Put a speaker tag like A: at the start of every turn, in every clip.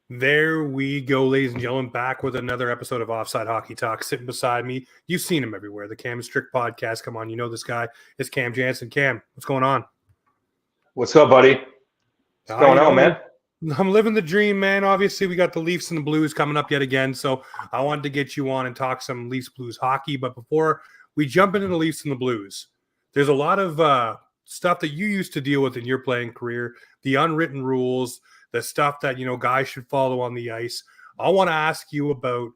A: There we go, ladies and gentlemen, back with another episode of Offside Hockey Talk. Sitting beside me, you've seen him everywhere. The Cam Strict podcast. Come on, you know this guy is Cam Janssen. Cam, what's going on?
B: What's up, buddy? What's going on, man?
A: I'm living the dream, man. Obviously, we got the Leafs and the Blues coming up yet again, so I wanted to get you on and talk some Leafs Blues hockey. But before we jump into the Leafs and the Blues, there's a lot of stuff that you used to deal with in your playing career, the unwritten rules, the stuff that, you know, guys should follow on the ice. I want to ask you about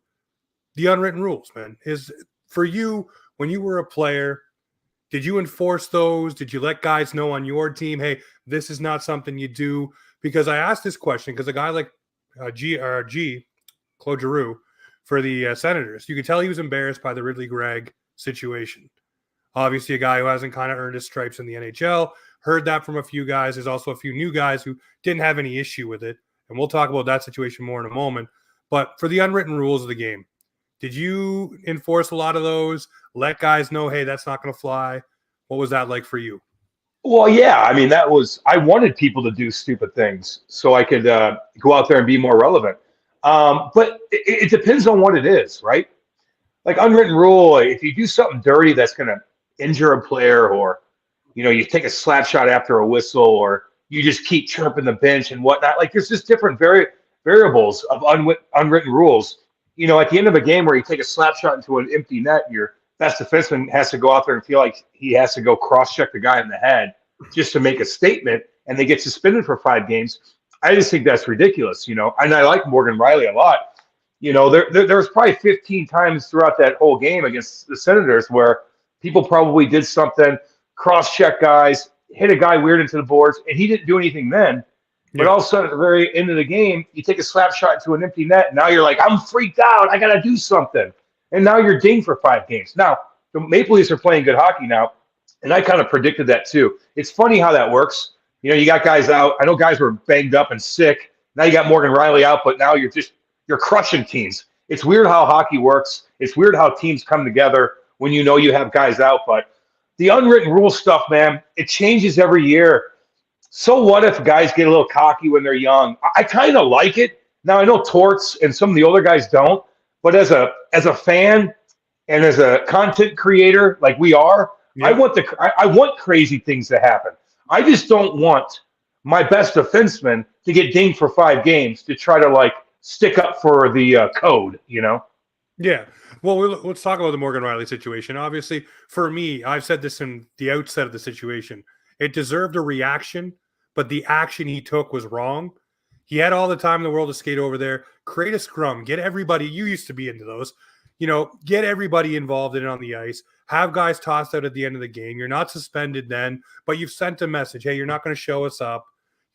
A: the unwritten rules, man. Is for you, when you were a player, did you enforce those? Did you let guys know on your team, hey, this is not something you do? Because I asked this question because a guy like Claude Giroux for the Senators, you could tell he was embarrassed by the Ridley Gregg situation. Obviously, a guy who hasn't kind of earned his stripes in the NHL. Heard that from a few guys. There's also a few new guys who didn't have any issue with it. And we'll talk about that situation more in a moment. But for the unwritten rules of the game, did you enforce a lot of those? Let guys know, hey, that's not going to fly. What was that like for you?
B: Well, yeah. I mean, I wanted people to do stupid things so I could go out there and be more relevant. But it depends on what it is, right? Like unwritten rule, if you do something dirty that's going to injure a player, or, you know, you take a slap shot after a whistle, or you just keep chirping the bench and whatnot. Like there's just different variables of unwritten rules. You know, at the end of a game where you take a slap shot into an empty net, your best defenseman has to go out there and feel like he has to go cross-check the guy in the head just to make a statement, and they get suspended for 5 games. I just think that's ridiculous, you know. And I like Morgan Rielly a lot. You know, there was probably 15 times throughout that whole game against the Senators where people probably did something, cross-check guys, hit a guy weird into the boards, and he didn't do anything then. But all of a sudden, at the very end of the game, you take a slap shot into an empty net, and now you're like, I'm freaked out. I got to do something. And now you're dinged for 5 games. Now, the Maple Leafs are playing good hockey now, and I kind of predicted that too. It's funny how that works. You know, you got guys out. I know guys were banged up and sick. Now you got Morgan Rielly out, but now you're crushing teams. It's weird how hockey works. It's weird how teams come together when you know you have guys out. But the unwritten rule stuff, man, it changes every year. So what if guys get a little cocky when they're young? I kind of like it. Now, I know Torts and some of the older guys don't, but as a fan and as a content creator like we are, I want crazy things to happen. I just don't want my best defenseman to get dinged for 5 games to try to, like, stick up for the code, you know?
A: Yeah. Well, let's talk about the Morgan Rielly situation. Obviously, for me, I've said this in the outset of the situation. It deserved a reaction, but the action he took was wrong. He had all the time in the world to skate over there, create a scrum, get everybody, you used to be into those, you know, get everybody involved in it on the ice, have guys tossed out at the end of the game. You're not suspended then, but you've sent a message. Hey, you're not going to show us up.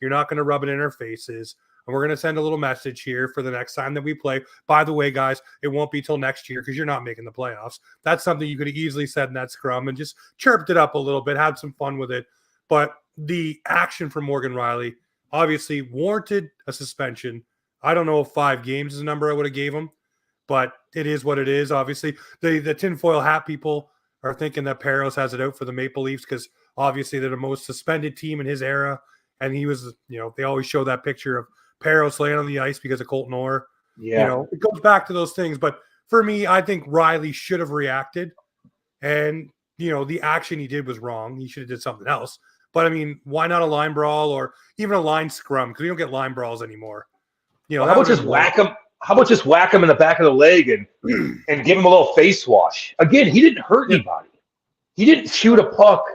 A: You're not going to rub it in our faces. And we're going to send a little message here for the next time that we play. By the way, guys, it won't be till next year because you're not making the playoffs. That's something you could have easily said in that scrum and just chirped it up a little bit, had some fun with it. But the action from Morgan Rielly obviously warranted a suspension. I don't know if 5 games is the number I would have gave him, but it is what it is. Obviously, the tinfoil hat people are thinking that Parros has it out for the Maple Leafs because obviously they're the most suspended team in his era. And he was, you know, they always show that picture of Parros laying on the ice because of Colton Orr.
B: Yeah.
A: You know, it goes back to those things. But for me, I think Rielly should have reacted. And, you know, the action he did was wrong. He should have did something else. But, I mean, why not a line brawl or even a line scrum? Because we don't get line brawls anymore. You know,
B: how about just whack him? How about just whack him in the back of the leg and give him a little face wash? Again, he didn't hurt anybody. He didn't shoot a puck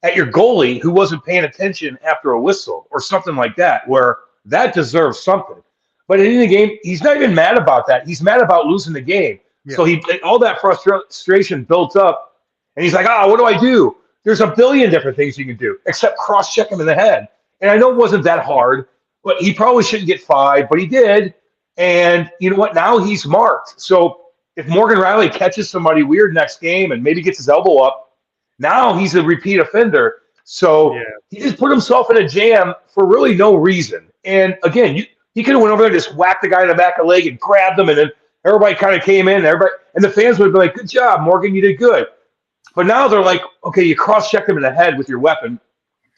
B: at your goalie who wasn't paying attention after a whistle or something like that, where that deserves something. But in the game, he's not even mad about that. He's mad about losing the game. Yeah. So all that frustration built up, and he's like, what do I do? There's a billion different things you can do except cross-check him in the head. And I know it wasn't that hard, but he probably shouldn't get 5, but he did. And you know what? Now he's marked. So if Morgan Rielly catches somebody weird next game and maybe gets his elbow up, now he's a repeat offender. So he just put himself in a jam for really no reason. And again, he could have went over there and just whacked the guy in the back of the leg and grabbed him, and then everybody kind of came in. And the fans would have been like, good job, Morgan, you did good. But now they're like, okay, you cross-checked him in the head with your weapon,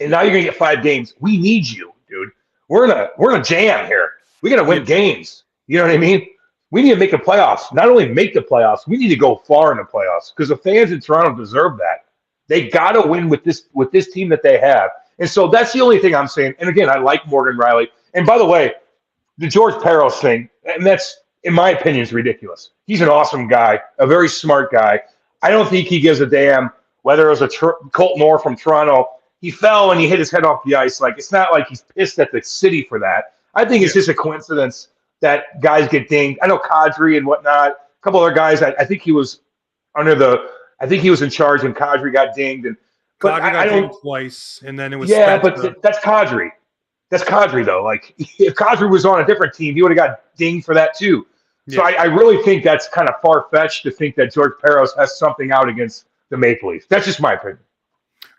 B: and now you're going to get 5 games. We need you, dude. We're in a jam here. We got to win games. You know what I mean? We need to make the playoffs. Not only make the playoffs, we need to go far in the playoffs because the fans in Toronto deserve that. They got to win with this team that they have. And so that's the only thing I'm saying. And again, I like Morgan Rielly. And by the way, the George Peros thing, and that's, in my opinion, is ridiculous. He's an awesome guy, a very smart guy. I don't think he gives a damn whether it was Colton Orr from Toronto. He fell and he hit his head off the ice. Like, it's not like he's pissed at the city for that. I think it's just a coincidence that guys get dinged. I know Kadri and whatnot. A couple other guys. I think he was in charge when Kadri got dinged. But
A: Kadri
B: I
A: got
B: don't
A: dinged twice, and then it was
B: but that's Kadri. That's Kadri though. Like if Kadri was on a different team, he would have got dinged for that too. So I really think that's kind of far fetched to think that George Peros has something out against the Maple Leafs. That's just my opinion.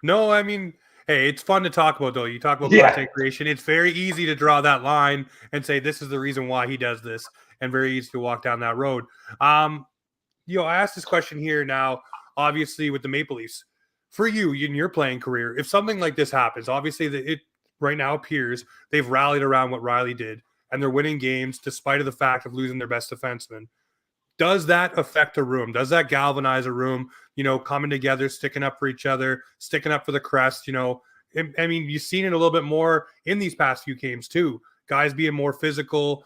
A: No, I mean, hey, it's fun to talk about, though. You talk about content creation. It's very easy to draw that line and say this is the reason why he does this, and very easy to walk down that road. I asked this question here now, obviously, with the Maple Leafs. For you, in your playing career, if something like this happens, obviously it right now appears they've rallied around what Rielly did, and they're winning games despite of the fact of losing their best defenseman. Does that affect a room? Does that galvanize a room, coming together, sticking up for each other, sticking up for the crest? I mean, you've seen it a little bit more in these past few games too. Guys being more physical,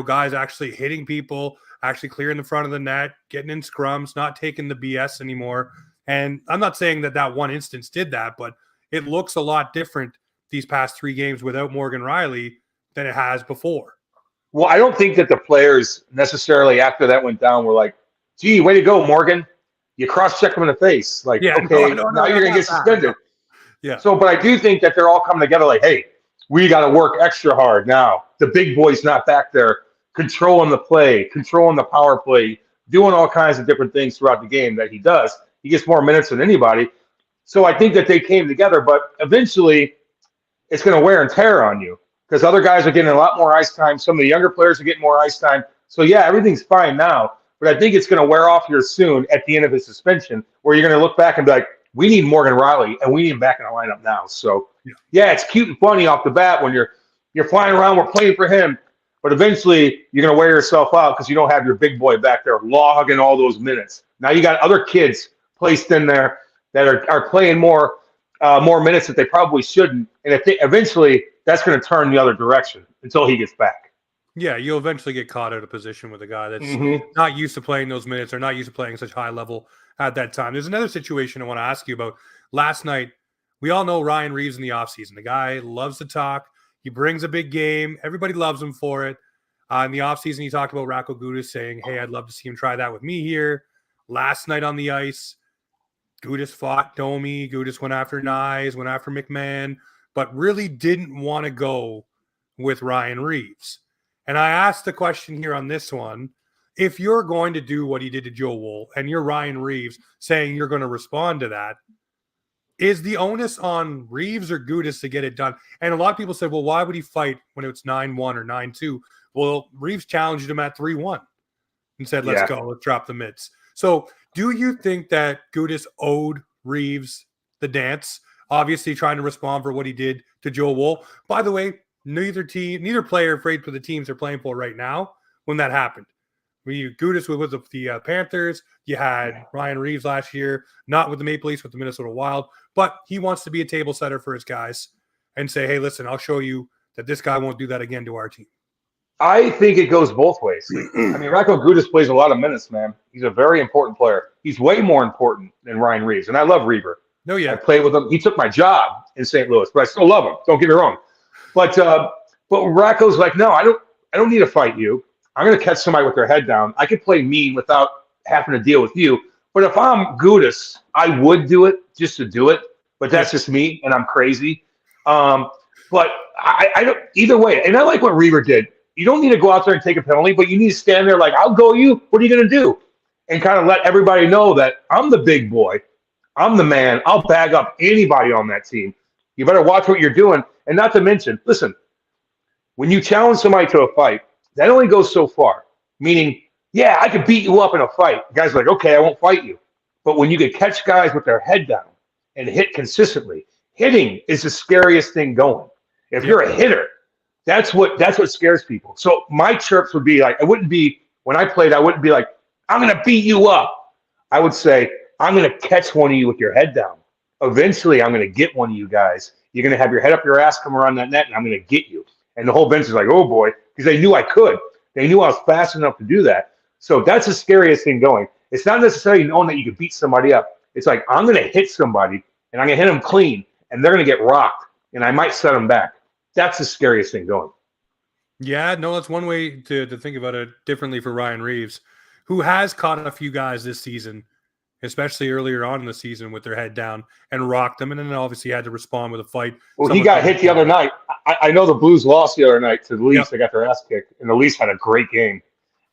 A: guys actually hitting people, actually clearing the front of the net, getting in scrums, not taking the BS anymore. And I'm not saying that one instance did that, but it looks a lot different these past 3 games without Morgan Rielly than it has before.
B: Well, I don't think that the players necessarily after that went down were like, gee, way to go, Morgan. You cross-check them in the face. Like, now you're going to get suspended.
A: Yeah.
B: So, but I do think that they're all coming together like, hey, we got to work extra hard now. The big boy's not back there controlling the play, controlling the power play, doing all kinds of different things throughout the game that he does. He gets more minutes than anybody. So I think that they came together, but eventually it's going to wear and tear on you. Because other guys are getting a lot more ice time. Some of the younger players are getting more ice time. So, yeah, everything's fine now. But I think it's going to wear off here soon at the end of his suspension where you're going to look back and be like, we need Morgan Rielly, and we need him back in the lineup now. So, yeah, it's cute and funny off the bat when you're flying around. We're playing for him. But eventually you're going to wear yourself out because you don't have your big boy back there logging all those minutes. Now you got other kids placed in there that are playing more minutes that they probably shouldn't. And eventually – that's going to turn the other direction until he gets back.
A: Yeah, you'll eventually get caught out of position with a guy that's not used to playing those minutes or not used to playing such high level at that time. There's another situation I want to ask you about. Last night, we all know Ryan Reaves in the offseason. The guy loves to talk. He brings a big game. Everybody loves him for it. In the offseason, he talked about Radko Gudas saying, hey, I'd love to see him try that with me here. Last night on the ice, Gudas fought Domi. Gudas went after Nyes, went after McMahon, but really didn't want to go with Ryan Reaves. And I asked the question here on this one, if you're going to do what he did to Joe Woll and you're Ryan Reaves saying you're going to respond to that, is the onus on Reaves or Gudas to get it done? And a lot of people said, well, why would he fight when it was 9-1 or 9-2? Well, Reaves challenged him at 3-1 and said, let's go, let's drop the mitts. So do you think that Gudas owed Reaves the dance? Obviously trying to respond for what he did to Joe Woll. By the way, neither player afraid for the teams they're playing for right now when that happened. Gudas was with the Panthers. You had Ryan Reaves last year, not with the Maple Leafs, with the Minnesota Wild. But he wants to be a table setter for his guys and say, hey, listen, I'll show you that this guy won't do that again to our team.
B: I think it goes both ways. I mean, Radko Gudas plays a lot of minutes, man. He's a very important player. He's way more important than Ryan Reaves. And I love Reaver.
A: No, yeah.
B: I played with him. He took my job in St. Louis, but I still love him. Don't get me wrong. But Radko's like, no, I don't need to fight you. I'm going to catch somebody with their head down. I could play mean without having to deal with you. But if I'm Gudas, I would do it just to do it. But that's just me, and I'm crazy. But I don't either way. And I like what Reaver did. You don't need to go out there and take a penalty, but you need to stand there like, I'll go you. What are you going to do? And kind of let everybody know that I'm the big boy. I'm the man. I'll bag up anybody on that team. You better watch what you're doing. And not to mention, listen, when you challenge somebody to a fight, that only goes so far. Meaning, yeah, I could beat you up in a fight. Guys are like, okay, I won't fight you. But when you can catch guys with their head down and hit consistently, hitting is the scariest thing going. If you're a hitter, That's what scares people. So my chirps would be like, when I played, I wouldn't be like, I'm going to beat you up. I would say, I'm going to catch one of you with your head down. Eventually, I'm going to get one of you guys. You're going to have your head up your ass, come around that net, and I'm going to get you. And the whole bench is like, oh boy, because they knew I could. They knew I was fast enough to do that. So that's the scariest thing going. It's not necessarily knowing that you can beat somebody up. It's like, I'm going to hit somebody, and I'm going to hit them clean, and they're going to get rocked, and I might set them back. That's the scariest thing going.
A: Yeah, no, that's one way to think about it differently for Ryan Reaves, who has caught a few guys this season, especially earlier on in the season with their head down and rocked them, and then obviously had to respond with a fight.
B: Well, he got hit the other night. I know the Blues lost the other night to the Leafs.
A: Yep.
B: They got their ass kicked, and the Leafs had a great game.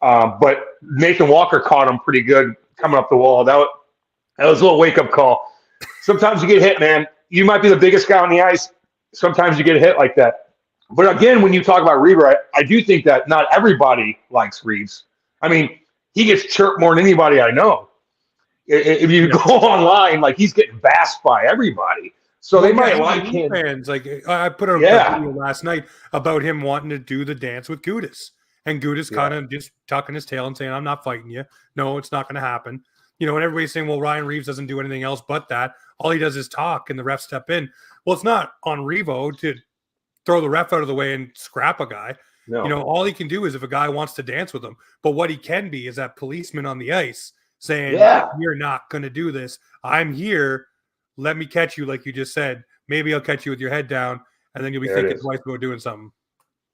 B: But Nathan Walker caught him pretty good coming up the wall. That was a little wake-up call. Sometimes you get hit, man. You might be the biggest guy on the ice. Sometimes you get hit like that. But again, when you talk about Reaves, I do think that not everybody likes Reaves. I mean, he gets chirped more than anybody I know. If you go online, like he's getting bashed by everybody. So they might like him.
A: Fans, like I put out a video last night about him wanting to do the dance with Gudas. And Gudas kind of just tucking his tail and saying, I'm not fighting you. No, it's not going to happen. You know, and everybody's saying, well, Ryan Reaves doesn't do anything else but that. All he does is talk and the refs step in. Well, it's not on Revo to throw the ref out of the way and scrap a guy. No. You know, all he can do is if a guy wants to dance with him. But what he can be is that policeman on the ice saying, you're not going to do this. I'm here. Let me catch you like you just said. Maybe I'll catch you with your head down, and then you'll be thinking twice about doing something.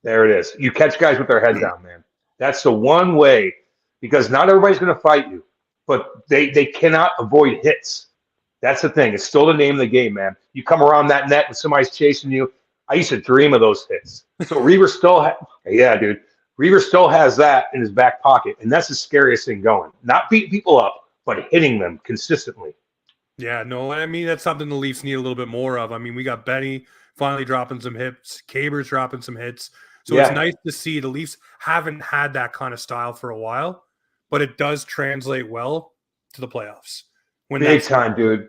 B: There it is. You catch guys with their head down, man. That's the one way, because not everybody's going to fight you, but they cannot avoid hits. That's the thing. It's still the name of the game, man. You come around that net and somebody's chasing you. I used to dream of those hits. So Reaves still Reaves still has that in his back pocket, and that's the scariest thing going. Not beating people up, but hitting them consistently.
A: Yeah, no, I mean, that's something the Leafs need a little bit more of. I mean, we got Benny finally dropping some hits, Kaber's dropping some hits. So it's nice to see the Leafs haven't had that kind of style for a while, but it does translate well to the playoffs.
B: Big time, dude.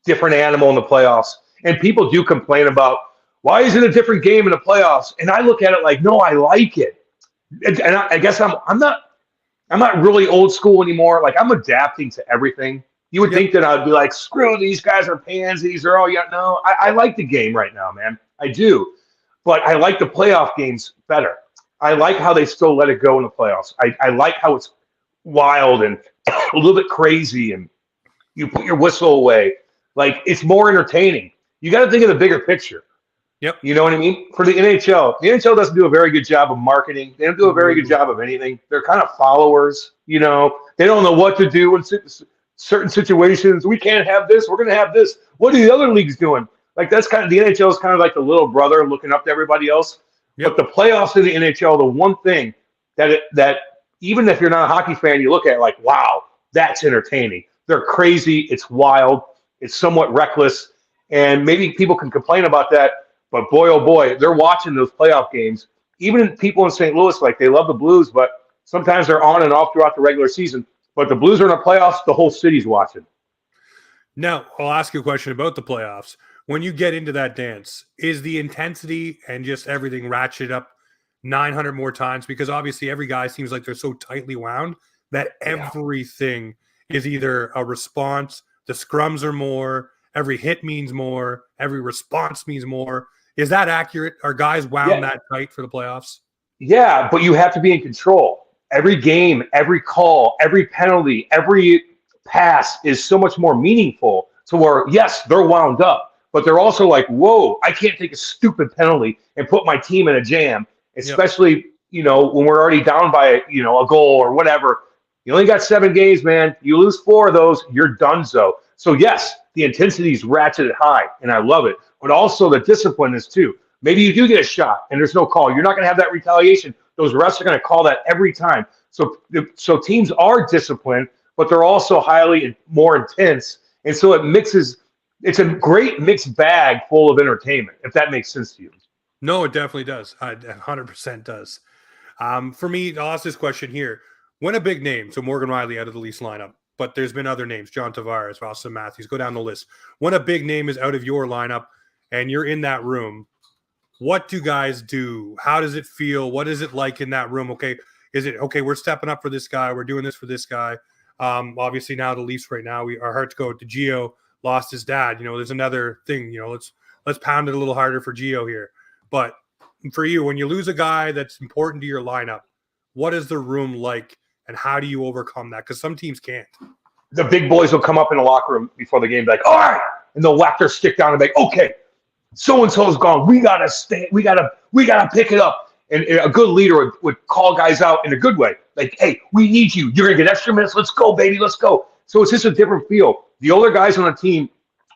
B: Different animal in the playoffs. And people do complain about, why is it a different game in the playoffs? And I look at it like, no, I like it. And I guess I'm not really old school anymore. Like, I'm adapting to everything. You would think that I'd be like, screw these guys are pansies. They're all no. I like the game right now, man. I do. But I like the playoff games better. I like how they still let it go in the playoffs. I like how it's wild and a little bit crazy, and you put your whistle away. Like, it's more entertaining. You got to think of the bigger picture.
A: Yep.
B: You know what I mean? For the NHL doesn't do a very good job of marketing. They don't do a very good job of anything. They're kind of followers, you know. They don't know what to do in certain situations. We can't have this. We're going to have this. What are the other leagues doing? Like, that's kind of, the NHL is kind of like the little brother looking up to everybody else. Yep. But the playoffs in the NHL, the one thing that even if you're not a hockey fan, you look at it like, wow, that's entertaining. They're crazy. It's wild. It's somewhat reckless. And maybe people can complain about that. But boy, oh boy, they're watching those playoff games. Even people in St. Louis, like, they love the Blues, but sometimes they're on and off throughout the regular season. But the Blues are in the playoffs, the whole city's watching.
A: Now, I'll ask you a question about the playoffs. When you get into that dance, is the intensity and just everything ratcheted up 900 more times? Because obviously every guy seems like they're so tightly wound that everything is either a response, the scrums are more, every hit means more, every response means more. Is that accurate? Are guys wound that tight for the playoffs? Yeah,
B: but you have to be in control. Every game, every call, every penalty, every pass is so much more meaningful to where, yes, they're wound up, but they're also like, whoa, I can't take a stupid penalty and put my team in a jam, especially, you know, when we're already down by, you know, a goal or whatever. You only got 7 games, man. You lose 4 of those, you're donezo. So, yes, the intensity is ratcheted high, and I love it. But also the discipline is too. Maybe you do get a shot, and there's no call. You're not going to have that retaliation. Those refs are going to call that every time. So teams are disciplined, but they're also highly more intense. And so it mixes. It's a great mixed bag full of entertainment, if that makes sense to you.
A: No, it definitely does. It 100% does. For me, I'll ask this question here. When a big name, so Morgan Rielly out of the Leafs lineup, but there's been other names, John Tavares, Austin Matthews, go down the list. When a big name is out of your lineup and you're in that room, what do guys do? How does it feel? What is it like in that room? Okay, is it okay? We're stepping up for this guy. We're doing this for this guy. Obviously now the Leafs right now, our hearts go to Gio, lost his dad. There's another thing, let's pound it a little harder for Gio here. But for you, when you lose a guy that's important to your lineup, what is the room like and how do you overcome that? Because some teams can't.
B: The big boys will come up in the locker room before the game, be like, all right, and they'll whack their stick down and be like, okay, so-and-so's gone. We gotta stay. We gotta pick it up. And a good leader would call guys out in a good way. Like, hey, we need you. You're going to get extra minutes. Let's go, baby. Let's go. So it's just a different feel. The older guys on the team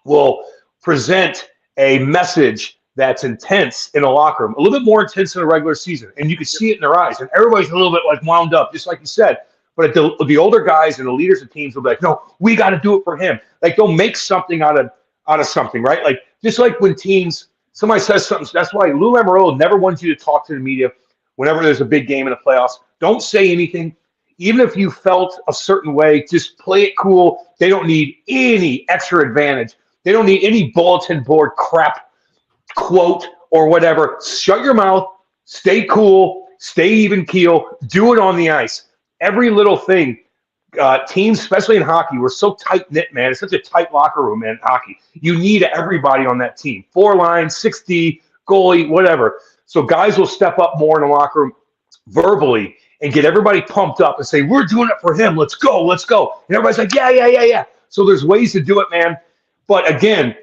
B: will present a message that's intense in a locker room, a little bit more intense in a regular season. And you can see it in their eyes. And everybody's a little bit like wound up, just like you said. But the older guys and the leaders of teams will be like, no, we got to do it for him. Like, they'll make something out of something, right? Like, just like when teams – somebody says something. That's why Lou Lamoriello never wants you to talk to the media whenever there's a big game in the playoffs. Don't say anything. Even if you felt a certain way, just play it cool. They don't need any extra advantage. They don't need any bulletin board crap, quote, or whatever. Shut your mouth. Stay cool. Stay even keel. Do it on the ice. Every little thing. Teams, especially in hockey, we're so tight-knit, man. It's such a tight locker room, man, in hockey. You need everybody on that team. 4 lines, 6D, goalie, whatever. So guys will step up more in the locker room verbally and get everybody pumped up and say, we're doing it for him. Let's go, let's go. And everybody's like, yeah. So there's ways to do it, man. But again,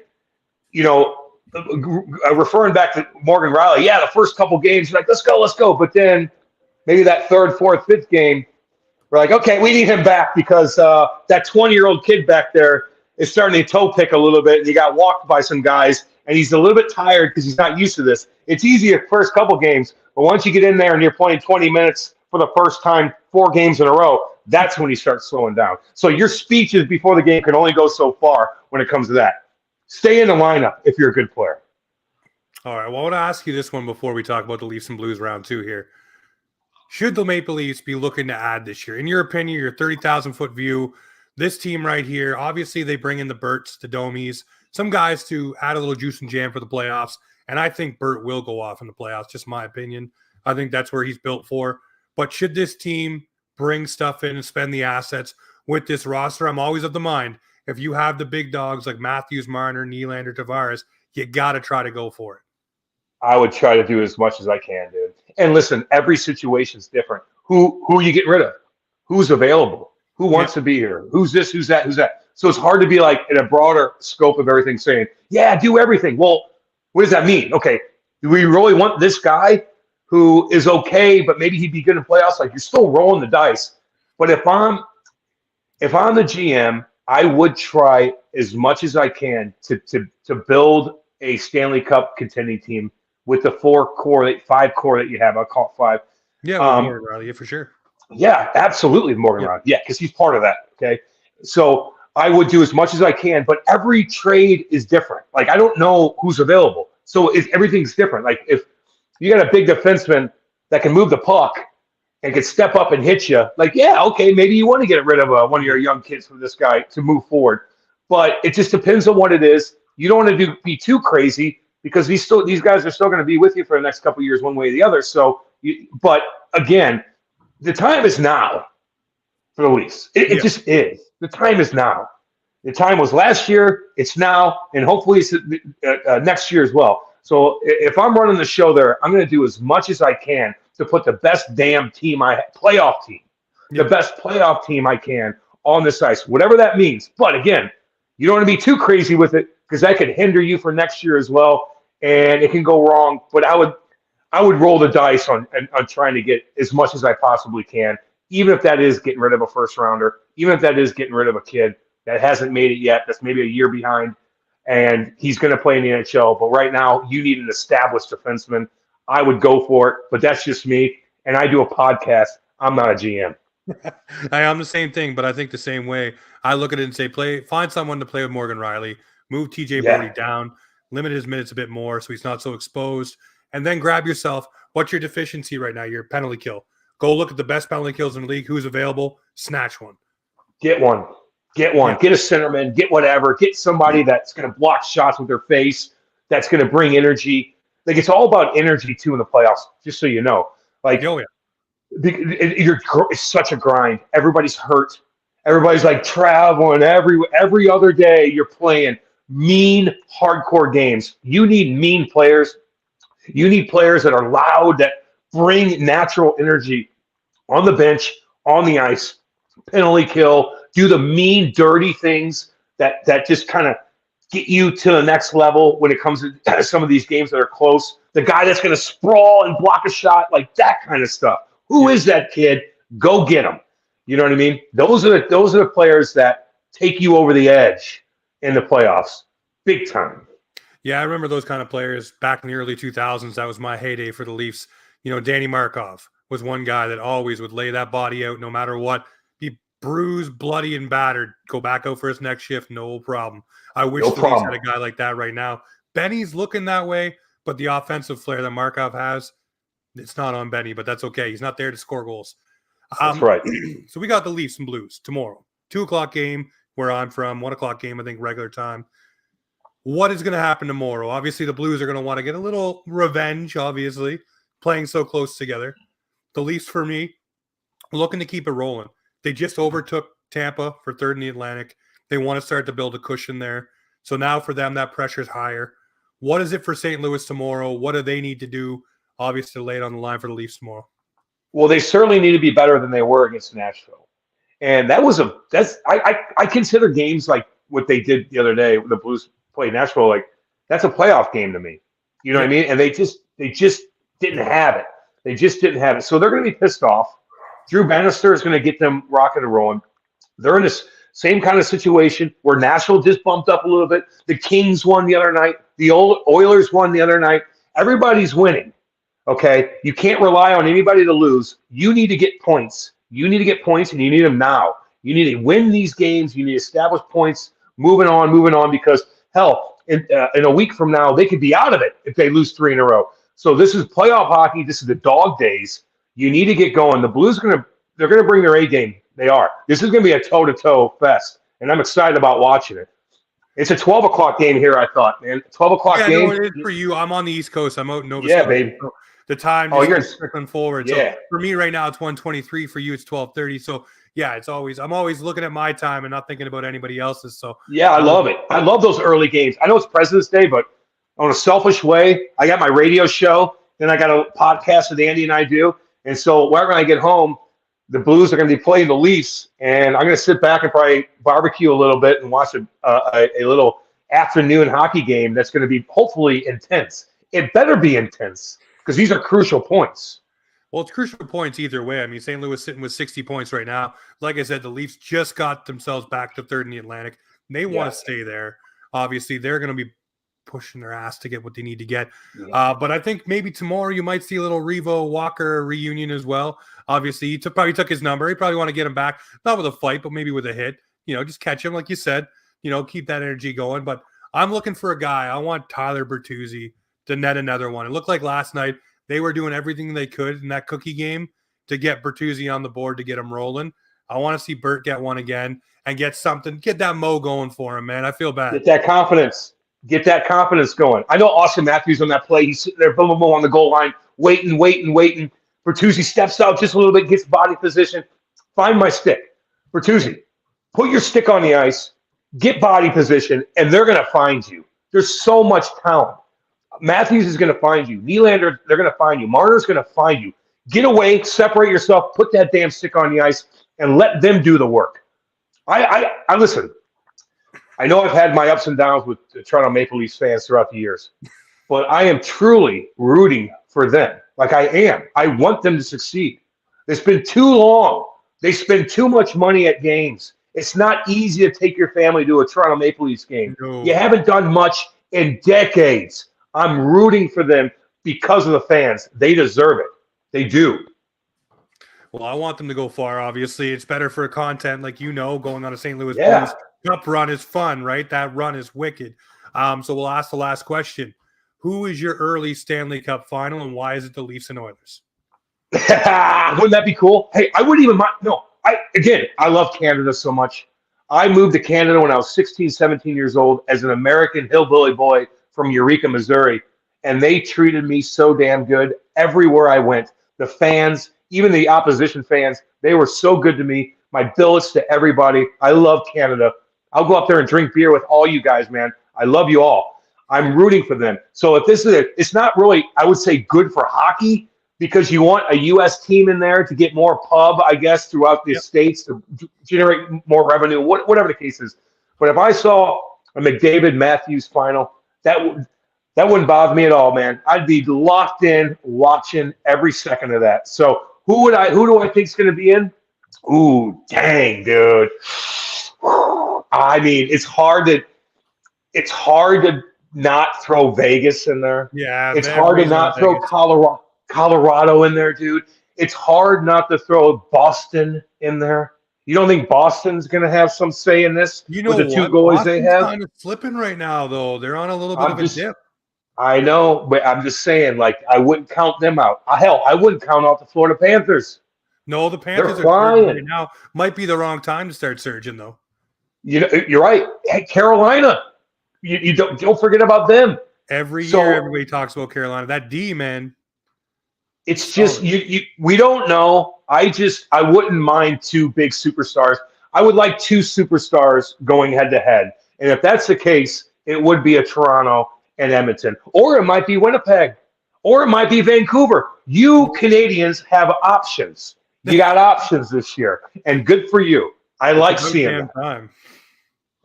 B: referring back to Morgan Rielly, yeah, the first couple games, you're like, let's go. But then maybe that third, fourth, fifth game, we're like, okay, we need him back because that 20-year-old kid back there is starting to toe pick a little bit, and he got walked by some guys, and he's a little bit tired because he's not used to this. It's easy at first couple games, but once you get in there and you're playing 20 minutes for the first time 4 games in a row, that's when he starts slowing down. So your speeches before the game can only go so far when it comes to that. Stay in the lineup if you're a good player.
A: All right, well, I want to ask you this one before we talk about the Leafs and Blues round 2 here. Should the Maple Leafs be looking to add this year? In your opinion, your 30,000-foot view, this team right here, obviously they bring in the Berts, the Domies, some guys to add a little juice and jam for the playoffs, and I think Bert will go off in the playoffs, just my opinion. I think that's where he's built for. But should this team bring stuff in and spend the assets with this roster? I'm always of the mind, if you have the big dogs like Matthews, Marner, Nylander, Tavares, you got to try to go for it.
B: I would try to do as much as I can, dude. And listen, every situation is different. Who are you getting rid of? Who's available? Who wants to be here? Who's this? Who's that? Who's that? So it's hard to be like in a broader scope of everything saying, yeah, do everything. Well, what does that mean? Okay, do we really want this guy who is okay, but maybe he'd be good in playoffs? Like, you're still rolling the dice. But if I'm the GM, I would try as much as I can to build a Stanley Cup contending team with the 5 core that you have. I'll call it 5.
A: Yeah, Morgan Rielly, for sure.
B: Yeah, absolutely, Morgan Rielly. Yeah, because he's part of that. Okay, so I would do as much as I can, but every trade is different. Like, I don't know who's available, so everything's different. Like, if you got a big defenseman that can move the puck and can step up and hit you, like, yeah, okay, maybe you want to get rid of one of your young kids from this guy to move forward, but it just depends on what it is. You don't want to be too crazy, because these guys are still going to be with you for the next couple of years, one way or the other. So, but again, the time is now for the Leafs. It just is. The time is now. The time was last year. It's now, and hopefully it's next year as well. So if I'm running the show there, I'm going to do as much as I can to put the best damn team playoff team, the best playoff team I can on this ice, whatever that means. But again, you don't want to be too crazy with it, because that could hinder you for next year as well, and it can go wrong. But I would roll the dice on trying to get as much as I possibly can, even if that is getting rid of a first rounder, even if that is getting rid of a kid that hasn't made it yet, that's maybe a year behind, and he's going to play in the NHL. But right now, you need an established defenseman. I would go for it, but that's just me, and I do a podcast. I'm not a GM.
A: I'm the same thing, but I think the same way. I look at it and say, find someone to play with Morgan Rielly. Move TJ Brody down, limit his minutes a bit more so he's not so exposed, and then grab yourself. What's your deficiency right now? Your penalty kill. Go look at the best penalty kills in the league. Who's available? Snatch one.
B: Get one. Get one. Get a centerman. Get whatever. Get somebody that's going to block shots with their face, that's going to bring energy. Like it's all about energy too in the playoffs. Just so you know, like
A: Oh yeah.
B: it's such a grind. Everybody's hurt. Everybody's like traveling every other day. You're playing mean, hardcore games. You need mean players. You need players that are loud, that bring natural energy on the bench, on the ice, penalty kill, do the mean, dirty things that just kind of get you to the next level when it comes to some of these games that are close. The guy that's going to sprawl and block a shot, like that kind of stuff. Who is that kid? Go get him. You know what I mean? Those are the players that take you over the edge in the playoffs, big time.
A: Yeah, I remember those kind of players back in the early 2000s. That was my heyday for the Leafs. You know, Danny Markov was one guy that always would lay that body out no matter what. Be bruised, bloody, and battered. Go back out for his next shift, no problem. I wish the Leafs had a guy like that right now. Benny's looking that way, but the offensive flair that Markov has, it's not on Benny, but that's okay. He's not there to score goals.
B: That's right.
A: So we got the Leafs and Blues tomorrow. 2:00 game where I'm from, 1:00 game, I think, regular time. What is going to happen tomorrow? Obviously, the Blues are going to want to get a little revenge, obviously, playing so close together. The Leafs, for me, looking to keep it rolling. They just overtook Tampa for third in the Atlantic. They want to start to build a cushion there. So now for them, that pressure is higher. What is it for St. Louis tomorrow? What do they need to do, obviously, to lay it on the line for the Leafs tomorrow?
B: Well, they certainly need to be better than they were against Nashville. And I consider games like what they did the other day, the Blues played Nashville, like that's a playoff game to me. You know what I mean? And they just didn't have it. They just didn't have it. So they're going to be pissed off. Drew Bannister is going to get them rocking and rolling. They're in this same kind of situation where Nashville just bumped up a little bit. The Kings won the other night. The Oilers won the other night. Everybody's winning. Okay? You can't rely on anybody to lose. You need to get points. You need to get points, and you need them now. You need to win these games. You need to establish points. Moving on, because, hell, in a week from now, they could be out of it if they lose 3 in a row. So this is playoff hockey. This is the dog days. You need to get going. The Blues they're going to bring their A game. They are. This is going to be a toe-to-toe fest, and I'm excited about watching it. It's a 12:00 game here, I thought, man. 12:00 game.
A: No, it is for you. I'm on the East Coast. I'm out in Nova
B: Scotia.
A: Yeah,
B: baby.
A: So the time is trickling forward.
B: Yeah.
A: So for me right now, it's 1:23. For you, it's 12:30. So yeah, I'm always looking at my time and not thinking about anybody else's. So
B: yeah, I love it. I love those early games. I know it's President's Day, but on a selfish way, I got my radio show, then I got a podcast that Andy and I do. And so when I get home, the Blues are going to be playing the Leafs, and I'm going to sit back and probably barbecue a little bit and watch a little afternoon hockey game that's going to be hopefully intense. It better be intense because these are crucial points.
A: Well, it's crucial points either way. I mean, St. Louis sitting with 60 points right now. Like I said, the Leafs just got themselves back to third in the Atlantic. They want to stay there. Obviously, they're going to be pushing their ass to get what they need to get. Yeah. But I think maybe tomorrow you might see a little Revo Walker reunion as well. Obviously, he probably took his number. He probably want to get him back, not with a fight, but maybe with a hit. You know, just catch him, like you said. You know, keep that energy going. But I'm looking for a guy. I want Tyler Bertuzzi to net another one. It looked like last night they were doing everything they could in that cookie game to get Bertuzzi on the board to get him rolling. I want to see Bert get one again and get something, get that mo going for him, man. I feel bad.
B: Get that confidence. Get that confidence going. I know Austin Matthews on that play. He's sitting there, boom, boom, boom, on the goal line, waiting. Bertuzzi steps out just a little bit, gets body position. Find my stick. Bertuzzi, put your stick on the ice, get body position, and they're going to find you. There's so much talent. Matthews is going to find you. Nylander, they're going to find you. Marner's going to find you. Get away, separate yourself, put that damn stick on the ice, and let them do the work. I listen. I know I've had my ups and downs with the Toronto Maple Leafs fans throughout the years, but I am truly rooting for them. Like I am. I want them to succeed. It's been too long. They spend too much money at games. It's not easy to take your family to a Toronto Maple Leafs game. No. You haven't done much in decades. I'm rooting for them because of the fans. They deserve it. They do.
A: Well, I want them to go far, obviously. It's better for content, like you know, going on a St. Louis Blues Cup run is fun, right? That run is wicked. So we'll ask the last question. Who is your early Stanley Cup final, and why is it the Leafs and Oilers?
B: Wouldn't that be cool? Hey, I wouldn't even mind. No, I love Canada so much. I moved to Canada when I was 16, 17 years old as an American hillbilly boy from Eureka, Missouri. and they treated me so damn good everywhere I went. The fans, even the opposition fans, they were so good to me. My billets to everybody. I love Canada. I'll go up there and drink beer with all you guys, man. I love you all. I'm rooting for them. So if this is it's not really, I would say, good for hockey because you want a U.S. team in there to get more pub, I guess, throughout the states to generate more revenue, whatever the case is. But if I saw a McDavid Matthews final, that wouldn't bother me at all, man. I'd be locked in watching every second of that. So who do I think is going to be in? Ooh, dang, dude. I mean, it's hard to not throw Vegas in there.
A: Yeah,
B: It's hard to not throw Colorado in there, dude. It's hard not to throw Boston in there. You don't think Boston's going to have some say in this
A: You know
B: with the two
A: what?
B: goalies
A: Boston's
B: they have?
A: kind of flipping right now, though. They're on a little bit of a dip.
B: I know, but I'm just saying, like, I wouldn't count them out. Hell, I wouldn't count out the Florida Panthers.
A: No, the Panthers
B: They're
A: are surging
B: flying.
A: right now. Might be the wrong time to start surging, though.
B: You know, you're right. Hey, Carolina, you don't forget about them.
A: Every year, everybody talks about Carolina. That D, man.
B: It's just we don't know. I wouldn't mind two big superstars. I would like two superstars going head to head. And if that's the case, it would be a Toronto and Edmonton. Or it might be Winnipeg. Or it might be Vancouver. You Canadians have options. You got options this year. And good for you. I like seeing that.
A: Time.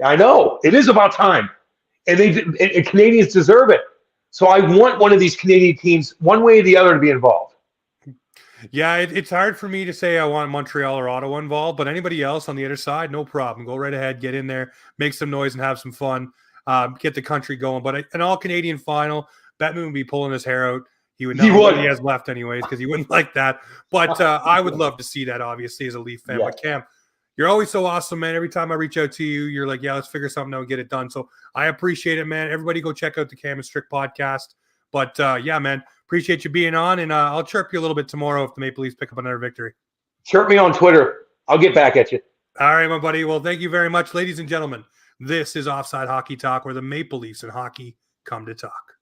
B: I know. It is about time. And Canadians deserve it. So I want one of these Canadian teams, one way or the other, to be involved.
A: Yeah, it's hard for me to say I want Montreal or Ottawa involved, but anybody else on the other side, no problem. Go right ahead, get in there, make some noise, and have some fun. Get the country going. But an all-Canadian final, Bettman would be pulling his hair out. He would not know what he has left anyways because he wouldn't like that. But I would love to see that, obviously, as a Leaf fan. Yeah. But Cam, you're always so awesome, man. Every time I reach out to you, you're like, yeah, let's figure something out and get it done. So I appreciate it, man. Everybody go check out the Cam and Strick podcast. But, yeah, man, appreciate you being on. And I'll chirp you a little bit tomorrow if the Maple Leafs pick up another victory.
B: Chirp me on Twitter. I'll get back at you.
A: All right, my buddy. Well, thank you very much, ladies and gentlemen. This is Offside Hockey Talk, where the Maple Leafs and hockey come to talk.